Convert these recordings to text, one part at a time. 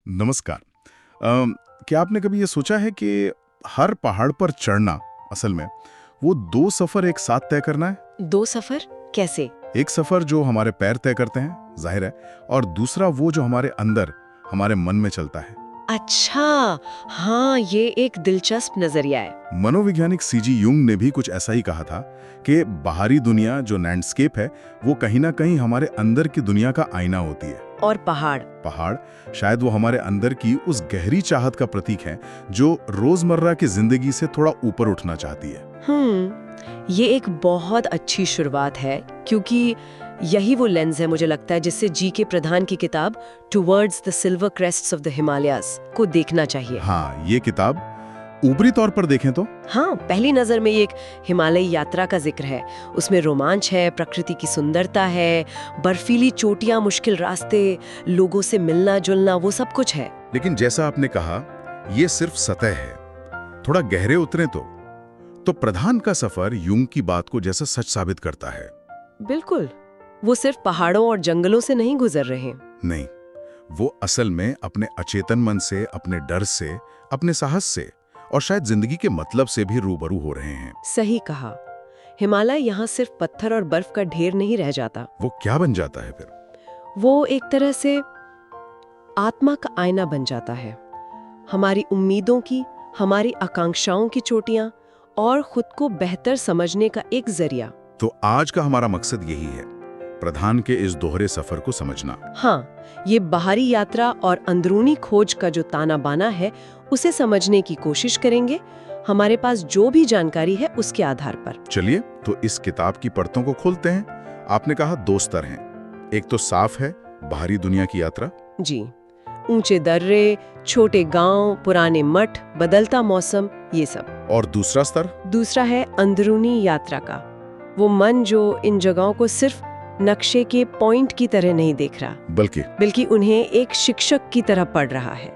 नमस्कार। क्या आपने कभी ये सोचा है कि हर पहाड़ पर चढ़ना असल में वो दो सफर एक साथ तय करना है? दो सफर कैसे? एक सफर जो हमारे पैर तय करते हैं, जाहिर है, और दूसरा वो जो हमारे अंदर, हमारे मन में चलता है। अच्छा, हाँ, ये एक दिलचस्प नजरिया है। मनोवैज्ञानिक सीजी यूंग ने भी कुछ ऐसा ही कहा था कि बाहरी दुनिया जो लैंडस्केप है वो कहीं ना कहीं हमारे अंदर की दुनिया का आईना होती है। और पहाड़? पहाड़ शायद वो हमारे अंदर की उस गहरी चाहत का प्रतीक है जो रोजमर्रा की जिंदगी से थोड़ा ऊपर उठना चाहती है। ये एक बहुत अच्छी शुरुआत है, क्योंकि यही वो लेंस है, मुझे लगता है, जिससे जी.के. प्रधान की किताब towards the silver crests of the Himalayas को देखना चाहिए। हाँ, ये किताब ऊपरी तौर पर देखें तो हाँ, पहली नजर में ये एक हिमालयी यात्रा का जिक्र है। उसमें रोमांच है, प्रकृति की सुंदरता है, बर्फीली चोटियां, मुश्किल रास्ते, लोगों से मिलना जुलना, वो सब कुछ है। लेकिन जैसा आपने कहा, ये सिर्फ सतह है। थोड़ा गहरे उतरे तो प्रधान का सफर यूंग की बात को जैसा सच साबित करता है। बिल्कुल, वो सिर्फ पहाड़ों और जंगलों से नहीं गुजर रहे। नहीं, वो असल में अपने अचेतन मन से, अपने डर से, अपने साहस से और शायद जिंदगी के मतलब से भी रूबरू हो रहे हैं। सही कहा। हिमालय यहाँ सिर्फ पत्थर और बर्फ का ढेर नहीं रह जाता। वो क्या बन जाता है फिर? वो एक तरह से आत्मा का आईना बन जाता है। हमारी उम्मीदों की, हमारी आकांक्षाओं की चोटियां और खुद को बेहतर समझने का एक जरिया। तो आज का हमारा मकसद यही है, प्रधान के इस दोहरे सफर को समझना। हाँ, ये बाहरी यात्रा और अंदरूनी खोज का जो ताना बाना है, उसे समझने की कोशिश करेंगे, हमारे पास जो भी जानकारी है उसके आधार पर। चलिए तो इस किताब की परतों को खोलते हैं। आपने कहा दो स्तर हैं। एक तो साफ है बाहरी दुनिया की यात्रा। जी, ऊंचे दर्रे, छोटे गांव, पुराने मठ, बदलता मौसम, ये सब। और दूसरा स्तर? दूसरा है अंदरूनी यात्रा का, वो मन जो इन जगहों को सिर्फ नक्शे के पॉइंट की तरह नहीं देख रहा, बल्कि उन्हें एक शिक्षक की तरह पढ़ रहा है,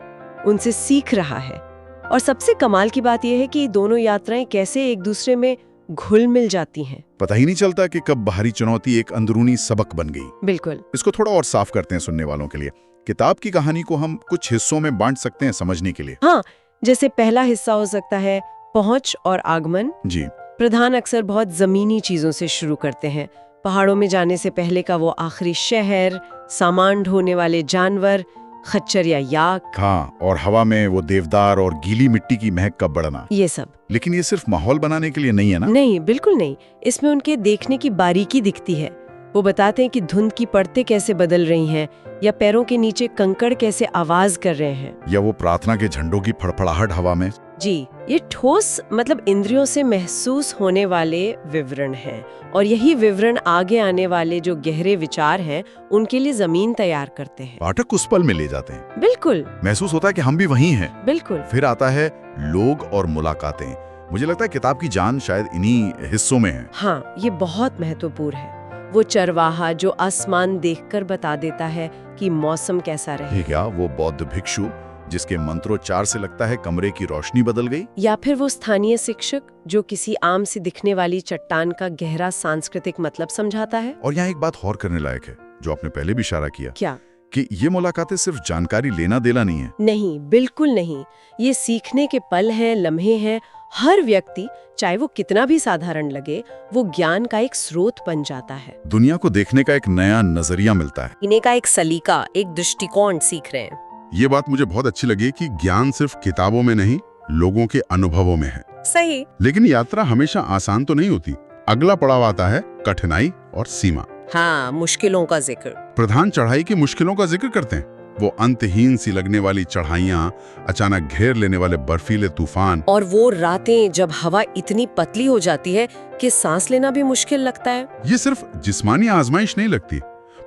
उनसे सीख रहा है। और सबसे कमाल की बात यह है कि दोनों यात्राएं कैसे एक दूसरे में घुल मिल जाती हैं। पता ही नहीं चलता कि कब बाहरी चुनौती एक अंदरूनी सबक बन गई। बिल्कुल। इसको थोड़ा और साफ करते हैं सुनने वालों के लिए। किताब की कहानी को हम कुछ हिस्सों में बांट सकते हैं समझने के लिए। हाँ, जैसे पहला हिस्सा हो सकता है पहुंच और आगमन। जी। प्रधान अक्सर बहुत जमीनी चीजों से शुरू करते हैं। पहाड़ों में जाने से पहले का वो आखिरी शहर, सामान ढोने वाले जानवर, खच्चर या याक। हाँ, और हवा में वो देवदार और गीली मिट्टी की महक का बढ़ना, ये सब। लेकिन ये सिर्फ माहौल बनाने के लिए नहीं है ना? नहीं, बिल्कुल नहीं। इसमें उनके देखने की बारीकी दिखती है। वो बताते हैं कि धुंध की परतें कैसे बदल रही हैं, या पैरों के नीचे कंकड़ कैसे आवाज कर रहे हैं, या वो प्रार्थना के झंडों की फड़फड़ाहट हवा में। जी, ये ठोस मतलब इंद्रियों से महसूस होने वाले विवरण हैं, और यही विवरण आगे आने वाले जो गहरे विचार हैं उनके लिए जमीन तैयार करते हैं। पाठक उस पल में ले जाते हैं। बिल्कुल। महसूस होता है कि हम भी वहीं हैं। बिल्कुल। फिर आता है लोग और मुलाकातें। मुझे लगता है किताब की जान शायद इन्हीं हिस्सों में है। हाँ, ये बहुत महत्वपूर्ण है। वो चरवाहा जो आसमान देखकर बता देता है कि मौसम कैसा रहे, क्या वो बौद्ध भिक्षु जिसके मंत्रोच्चार से लगता है कमरे की रोशनी बदल गई, या फिर वो स्थानीय शिक्षक जो किसी आम से दिखने वाली चट्टान का गहरा सांस्कृतिक मतलब समझाता है। और यहाँ एक बात और करने लायक है जो आपने पहले भी इशारा किया। क्या? कि ये मुलाकातें सिर्फ जानकारी लेना देना नहीं है। नहीं, बिल्कुल नहीं। ये सीखने के पल हैं, लम्हे हैं। हर व्यक्ति, चाहे वो कितना भी साधारण लगे, वो ज्ञान का एक स्रोत बन जाता है। दुनिया को देखने का एक नया नजरिया मिलता है। इन्हें का एक सलीका, एक दृष्टिकोण सीख रहे हैं। ये बात मुझे बहुत अच्छी लगी कि ज्ञान सिर्फ किताबों में नहीं, लोगों के अनुभवों में है। सही। लेकिन यात्रा हमेशा आसान तो नहीं होती। अगला पड़ाव आता है कठिनाई और सीमा। हाँ, मुश्किलों का जिक्र। प्रधान चढ़ाई की मुश्किलों का जिक्र करते हैं। वो अंतहीन सी लगने वाली चढ़ाइयाँ, अचानक घेर लेने वाले बर्फीले तूफान, और वो रातें जब हवा इतनी पतली हो जाती है कि सांस लेना भी मुश्किल लगता है। ये सिर्फ जिस्मानी आजमाइश नहीं लगती,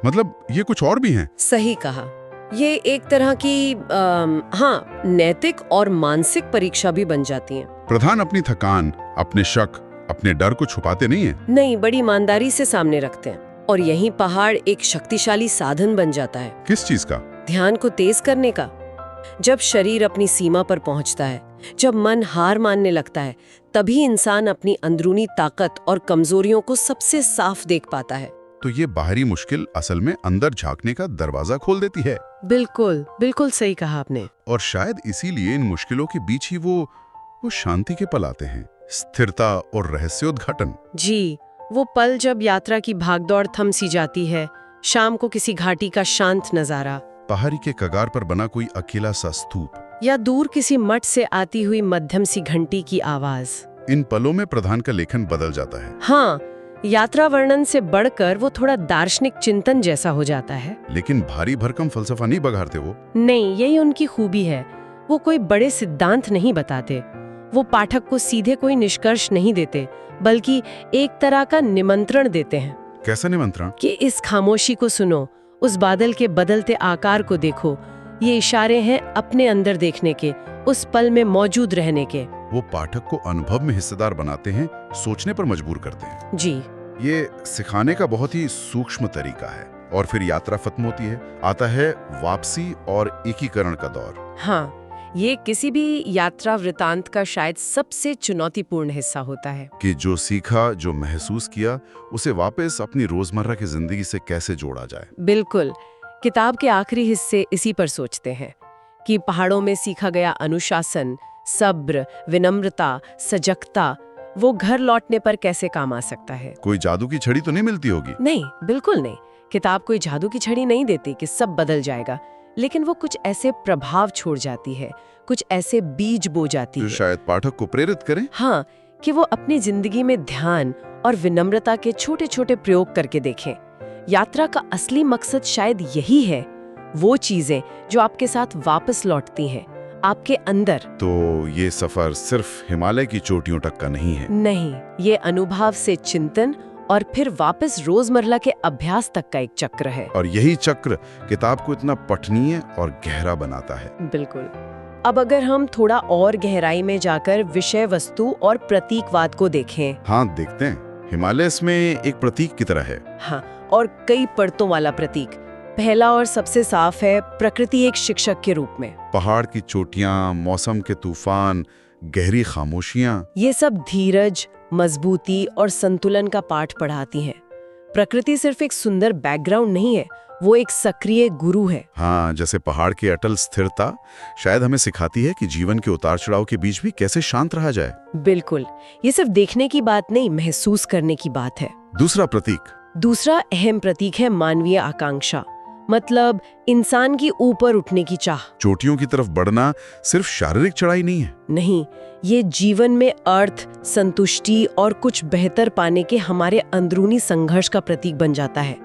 मतलब ये कुछ और भी है। सही कहा। ये एक तरह की हाँ, नैतिक और मानसिक परीक्षा भी बन जाती है। प्रधान अपनी थकान, अपने शक, अपने डर को छुपाते नहीं है। नहीं, बड़ी ईमानदारी से सामने रखते हैं। और यही पहाड़ एक शक्तिशाली साधन बन जाता है। किस चीज का? ध्यान को तेज करने का। जब शरीर अपनी सीमा पर पहुंचता है, जब मन हार मानने लगता है, तभी इंसान अपनी अंदरूनी ताकत और कमजोरियों को सबसे साफ देख पाता है। तो ये बाहरी मुश्किल असल में अंदर झांकने का दरवाजा खोल देती है। बिल्कुल बिल्कुल सही कहा आपने। और शायद इसीलिए इन मुश्किलों के बीच ही वो शांति के पल आते हैं, स्थिरता और रहस्योद्घाटन। जी, वो पल जब यात्रा की भागदौड़ थम सी जाती है, शाम को किसी घाटी का शांत नजारा, पहाड़ी के कगार पर बना कोई अकेला सा स्तूप, या दूर किसी मठ से आती हुई मध्यम सी घंटी की आवाज। इन पलों में प्रधान का लेखन बदल जाता है। हाँ, यात्रा वर्णन से बढ़कर वो थोड़ा दार्शनिक चिंतन जैसा हो जाता है। लेकिन भारी भरकम फलसफा नहीं बघारते वो। नहीं, यही उनकी खूबी है। वो कोई बड़े सिद्धांत नहीं बताते, वो पाठक को सीधे कोई निष्कर्ष नहीं देते, बल्कि एक तरह का निमंत्रण देते हैं। कैसा निमंत्रण? कि इस खामोशी को सुनो, उस बादल के बदलते आकार को देखो। ये इशारे हैं अपने अंदर देखने के, उस पल में मौजूद रहने के। वो पाठक को अनुभव में हिस्सेदार बनाते हैं, सोचने पर मजबूर करते हैं। जी, ये सिखाने का बहुत ही सूक्ष्म तरीका है। और फिर यात्रा खत्म होती है, आता है वापसी और एकीकरण का दौर। हाँ, ये किसी भी यात्रा वृतांत का शायद सबसे चुनौतीपूर्ण हिस्सा होता है कि जो सीखा, जो महसूस किया, उसे वापस अपनी रोजमर्रा की जिंदगी से कैसे जोड़ा जाए। बिल्कुल। किताब के आखिरी हिस्से इसी पर सोचते हैं कि पहाड़ों में सीखा गया अनुशासन, सब्र, विनम्रता, सजगता, वो घर लौटने पर कैसे काम आ सकता है। कोई जादू की छड़ी तो नहीं मिलती होगी? नहीं, बिल्कुल नहीं। किताब कोई जादू की छड़ी नहीं देती कि सब बदल जाएगा, लेकिन वो कुछ ऐसे प्रभाव छोड़ जाती है, कुछ ऐसे बीज बो जाती जो है, शायद पाठक को प्रेरित करें। हाँ, कि वो अपनी जिंदगी में ध्यान और विनम्रता के छोटे छोटे प्रयोग करके देखें। यात्रा का असली मकसद शायद यही है, वो चीजें जो आपके साथ वापस लौटती हैं, आपके अंदर। तो ये सफर सिर्फ हिमालय की चोटियों तक का नहीं है। नहीं, ये अनुभव से चिंतन और फिर वापस रोजमर्रा के अभ्यास तक का एक चक्र है। और यही चक्र किताब को इतना पठनीय और गहरा बनाता है। बिल्कुल। अब अगर हम थोड़ा और गहराई में जाकर विषय वस्तु और प्रतीकवाद को देखें। हाँ, देखते हैं। हिमालय इसमें एक प्रतीक की तरह है। हाँ, और कई परतों वाला प्रतीक। पहला और सबसे साफ है प्रकृति एक शिक्षक के रूप में। पहाड़ की चोटियां, मौसम के तूफान, गहरी खामोशियां, ये सब धीरज, मजबूती और संतुलन का पाठ पढ़ाती हैं। प्रकृति सिर्फ एक सुंदर बैकग्राउंड नहीं है, वो एक सक्रिय गुरु है। हाँ, जैसे पहाड़ की अटल स्थिरता शायद हमें सिखाती है कि जीवन के उतार चढ़ाव के बीच भी कैसे शांत रहा जाए। बिल्कुल, ये सिर्फ देखने की बात नहीं, महसूस करने की बात है। दूसरा अहम प्रतीक है मानवीय आकांक्षा, मतलब इंसान की ऊपर उठने की चाह। चोटियों की तरफ बढ़ना सिर्फ शारीरिक चढ़ाई नहीं है। नहीं, ये जीवन में अर्थ, संतुष्टि और कुछ बेहतर पाने के हमारे अंदरूनी संघर्ष का प्रतीक बन जाता है।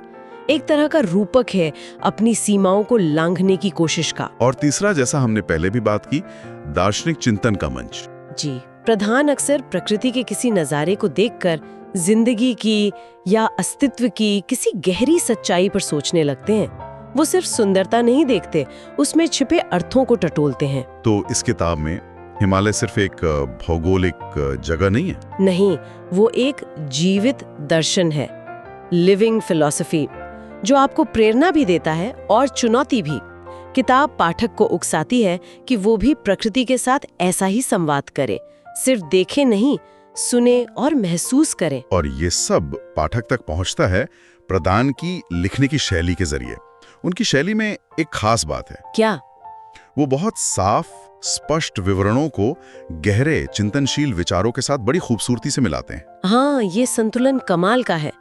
एक तरह का रूपक है अपनी सीमाओं को लांघने की कोशिश का। और तीसरा, जैसा हमने पहले भी बात की, दार्शनिक चिंतन का मंच। जी, प्रधान अक्सर प्रकृति के किसी नजारे को देखकर जिंदगी की या अस्तित्व की किसी गहरी सच्चाई पर सोचने लगते हैं। वो सिर्फ सुंदरता नहीं देखते, उसमें छिपे अर्थों को टटोलते हैं। तो इस किताब में हिमालय सिर्फ एक भौगोलिक जगह नहीं है। नहीं, वो एक जीवित दर्शन है, लिविंग फिलॉसफी, जो आपको प्रेरणा भी देता है और चुनौती भी। किताब पाठक को उकसाती है कि वो भी प्रकृति के साथ ऐसा ही संवाद करे, सिर्फ देखे नहीं, सुने और महसूस करे। और ये सब पाठक तक पहुंचता है प्रधान की लिखने की शैली के जरिए। उनकी शैली में एक खास बात है। क्या? वो बहुत साफ, स्पष्ट विवरणों को गहरे चिंतनशील विचारों के साथ बड़ी खूबसूरती से मिलाते हैं। हाँ, ये संतुलन कमाल का है।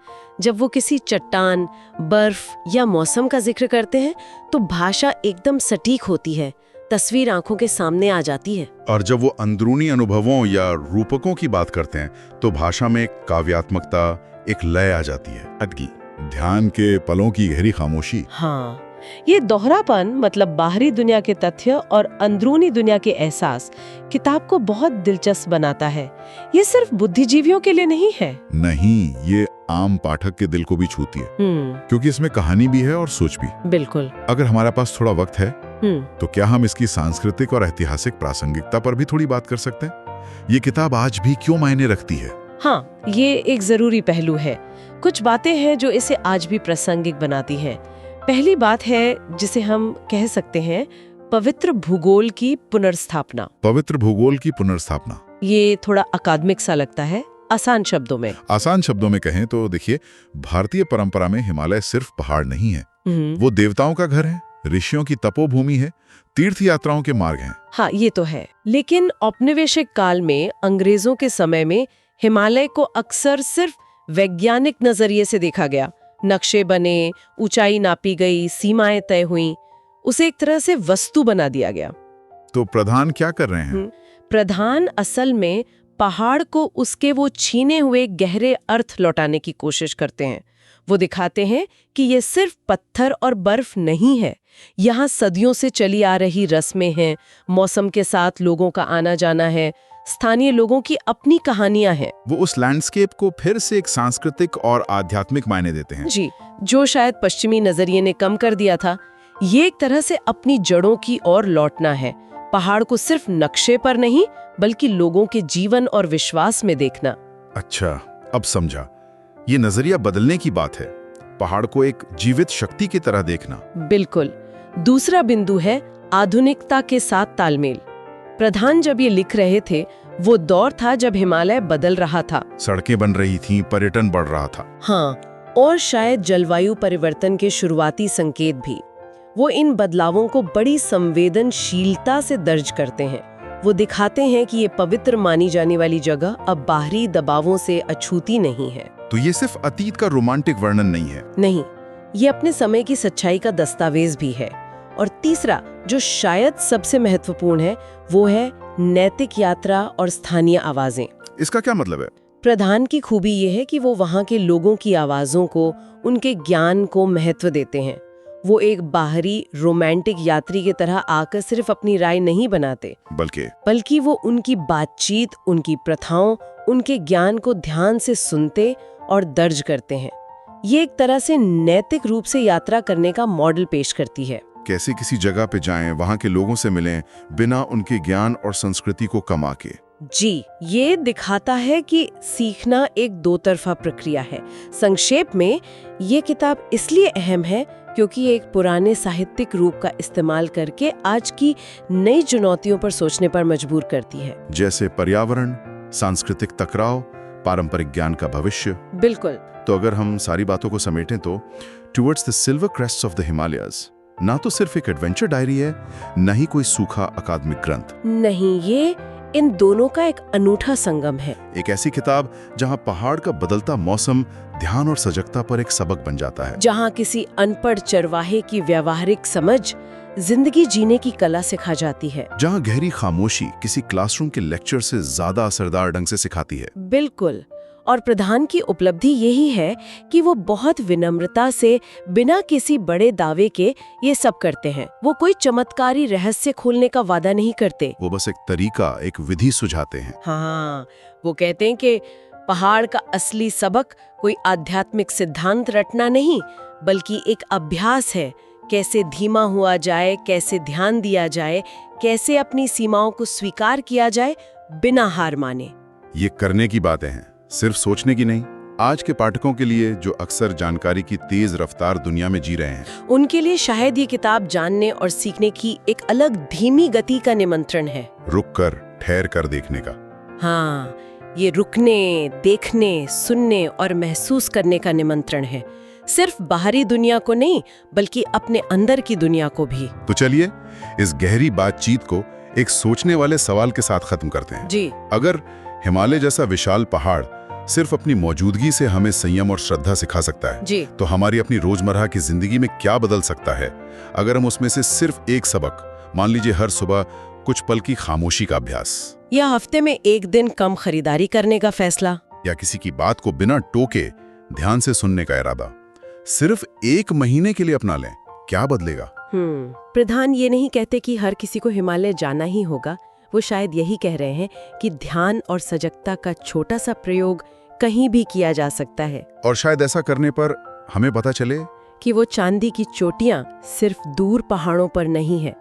जब वो किसी चट्टान, बर्फ या मौसम का जिक्र करते हैं तो भाषा एकदम सटीक होती है, तस्वीर आंखों के सामने आ जाती है। और जब वो अंदरूनी अनुभवों या रूपकों की बात करते हैं तो भाषा में एक काव्यात्मकता, एक लय आ जाती है। अदगी, ध्यान के पलों की गहरी खामोशी। हाँ, ये दोहरापन, मतलब बाहरी दुनिया के तथ्य और अंदरूनी दुनिया के एहसास, किताब को बहुत दिलचस्प बनाता है। ये सिर्फ बुद्धिजीवियों के लिए नहीं है। नहीं, ये आम पाठक के दिल को भी छूती है, क्योंकि इसमें कहानी भी है और सोच भी। बिल्कुल। अगर हमारे पास थोड़ा वक्त है तो क्या हम इसकी सांस्कृतिक और ऐतिहासिक प्रासंगिकता पर भी थोड़ी बात कर सकते हैं? ये किताब आज भी क्यों मायने रखती है? हाँ, ये एक जरूरी पहलू है। कुछ बातें हैं जो इसे आज भी प्रासंगिक बनाती हैं। पहली बात है जिसे हम कह सकते हैं पवित्र भूगोल की पुनर्स्थापना। पवित्र भूगोल की पुनर्स्थापना। ये थोड़ा अकादमिक सा लगता है, आसान शब्दों में? आसान शब्दों में कहें तो देखिए, भारतीय परंपरा में हिमालय सिर्फ पहाड़ नहीं है, वो देवताओं का घर है, ऋषियों की तपोभूमि है, तीर्थ यात्राओं के मार्ग हैं। हाँ, ये तो है। लेकिन औपनिवेशिक काल में, अंग्रेजों के समय में हिमालय को अक्सर सिर्फ वैज्ञानिक नजरिए से देखा गया। नक्शे बने, ऊंचाई नापी गई, सीमाएं तय हुई, उसे एक तरह से वस्तु बना दिया गया। तो प्रधान क्या कर रहे हैं? प्रधान असल में पहाड़ को उसके वो छीने हुए गहरे अर्थ लौटाने की कोशिश करते हैं। वो दिखाते हैं कि ये सिर्फ पत्थर और बर्फ नहीं है, यहाँ सदियों से चली आ रही रस्में हैं, मौसम के साथ लोगों का आना जाना है, स्थानीय लोगों की अपनी कहानियां हैं। वो उस लैंडस्केप को फिर से एक सांस्कृतिक और आध्यात्मिक मायने देते हैं। जी, जो शायद पश्चिमी नजरिए ने कम कर दिया था। ये एक तरह से अपनी जड़ों की ओर लौटना है, पहाड़ को सिर्फ नक्शे पर नहीं बल्कि लोगों के जीवन और विश्वास में देखना। अच्छा, अब समझा। ये नजरिया बदलने की बात है, पहाड़ को एक जीवित शक्ति की तरह देखना। बिल्कुल। दूसरा बिंदु है आधुनिकता के साथ तालमेल। प्रधान जब ये लिख रहे थे, वो दौर था जब हिमालय बदल रहा था, सड़कें बन रही थीं, पर्यटन बढ़ रहा था। हाँ, और शायद जलवायु परिवर्तन के शुरुआती संकेत भी। वो इन बदलावों को बड़ी संवेदनशीलता से दर्ज करते हैं। वो दिखाते हैं कि ये पवित्र मानी जाने वाली जगह अब बाहरी दबावों से अछूती नहीं है। तो ये सिर्फ अतीत का रोमांटिक वर्णन नहीं है। नहीं, ये अपने समय की सच्चाई का दस्तावेज भी है। और तीसरा, जो शायद सबसे महत्वपूर्ण है, वो है नैतिक यात्रा और स्थानीय आवाजें। इसका क्या मतलब है? प्रधान की खूबी ये है कि वो वहाँ के लोगों की आवाजों को, उनके ज्ञान को महत्व देते हैं। वो एक बाहरी रोमांटिक यात्री की तरह आकर सिर्फ अपनी राय नहीं बनाते, बल्कि वो उनकी बातचीत, उनकी प्रथाओं, उनके ज्ञान को ध्यान से सुनते और दर्ज करते हैं। ये एक तरह से नैतिक रूप से यात्रा करने का मॉडल पेश करती है। कैसे किसी जगह पे जाएं, वहाँ के लोगों से मिलें, बिना उनके ज्ञान और संस्कृति को कमा के। जी, ये दिखाता है कि सीखना एक दो तरफा प्रक्रिया है। संक्षेप में, ये किताब इसलिए अहम है क्योंकि ये एक पुराने साहित्यिक रूप का इस्तेमाल करके आज की नई चुनौतियों पर सोचने पर मजबूर करती है, जैसे पर्यावरण, सांस्कृतिक टकराव, पारंपरिक ज्ञान का भविष्य। बिल्कुल। तो अगर हम सारी बातों को समेटें तो towards the silver crests of the Himalayas ना तो सिर्फ एक एडवेंचर डायरी है, न ही कोई सूखा अकादमिक ग्रंथ। नहीं, ये इन दोनों का एक अनूठा संगम है। एक ऐसी किताब जहां पहाड़ का बदलता मौसम ध्यान और सजगता पर एक सबक बन जाता है, जहां किसी अनपढ़ चरवाहे की व्यावहारिक समझ जिंदगी जीने की कला सिखा जाती है, जहां गहरी खामोशी किसी क्लासरूम के लेक्चर से ज्यादा असरदार ढंग से सिखाती है। बिल्कुल। और प्रधान की उपलब्धि यही है कि वो बहुत विनम्रता से, बिना किसी बड़े दावे के ये सब करते हैं। वो कोई चमत्कारी रहस्य खोलने का वादा नहीं करते, वो बस एक तरीका, एक विधि सुझाते हैं। हाँ, वो कहते हैं कि पहाड़ का असली सबक कोई आध्यात्मिक सिद्धांत रटना नहीं, बल्कि एक अभ्यास है। कैसे धीमा हुआ जाए, कैसे ध्यान दिया जाए, कैसे अपनी सीमाओं को स्वीकार किया जाए बिना हार माने। ये करने की बातें हैं, सिर्फ सोचने की नहीं। आज के पाठकों के लिए जो अक्सर जानकारी की तेज रफ्तार दुनिया में जी रहे हैं, उनके लिए शायद ये किताब जानने और सीखने की एक अलग धीमी गति का निमंत्रण है। रुक कर, ठहर कर देखने का। हाँ, ये रुकने, देखने, सुनने और महसूस करने का निमंत्रण है। सिर्फ बाहरी दुनिया को नहीं, बल्कि अपने अंदर की दुनिया को भी। तो चलिए इस गहरी बातचीत को एक सोचने वाले सवाल के साथ खत्म करते हैं। जी। अगर हिमालय जैसा विशाल पहाड़ सिर्फ अपनी मौजूदगी से हमें संयम और श्रद्धा सिखा सकता है, जी, तो हमारी अपनी रोजमर्रा की जिंदगी में क्या बदल सकता है अगर हम उसमें से सिर्फ एक सबक, मान लीजिए हर सुबह कुछ पल की खामोशी का अभ्यास, या हफ्ते में एक दिन कम खरीदारी करने का फैसला, या किसी की बात को बिना टोके ध्यान से सुनने का इरादा सिर्फ 1 महीने के लिए अपना लें, क्या बदलेगा? प्रधान ये नहीं कहते कि हर किसी को हिमालय जाना ही होगा। वो शायद यही कह रहे हैं कि ध्यान और सजगता का छोटा सा प्रयोग कहीं भी किया जा सकता है, और शायद ऐसा करने पर हमें पता चले कि वो चांदी की चोटियां सिर्फ दूर पहाड़ों पर नहीं है,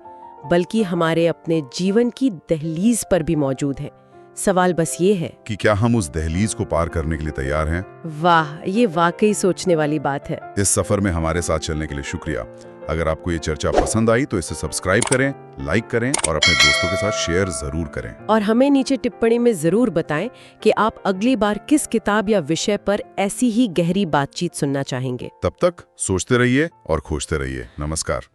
बल्कि हमारे अपने जीवन की दहलीज पर भी मौजूद है। सवाल बस ये है कि क्या हम उस दहलीज को पार करने के लिए तैयार हैं? वाह, ये वाकई सोचने वाली बात है। इस सफर में हमारे साथ चलने के लिए शुक्रिया। अगर आपको ये चर्चा पसंद आई तो इसे सब्सक्राइब करें, लाइक करें और अपने दोस्तों के साथ शेयर जरूर करें। और हमें नीचे टिप्पणी में जरूर बताएं कि आप अगली बार किस किताब या विषय पर ऐसी ही गहरी बातचीत सुनना चाहेंगे। तब तक सोचते रहिए और खोजते रहिए। नमस्कार।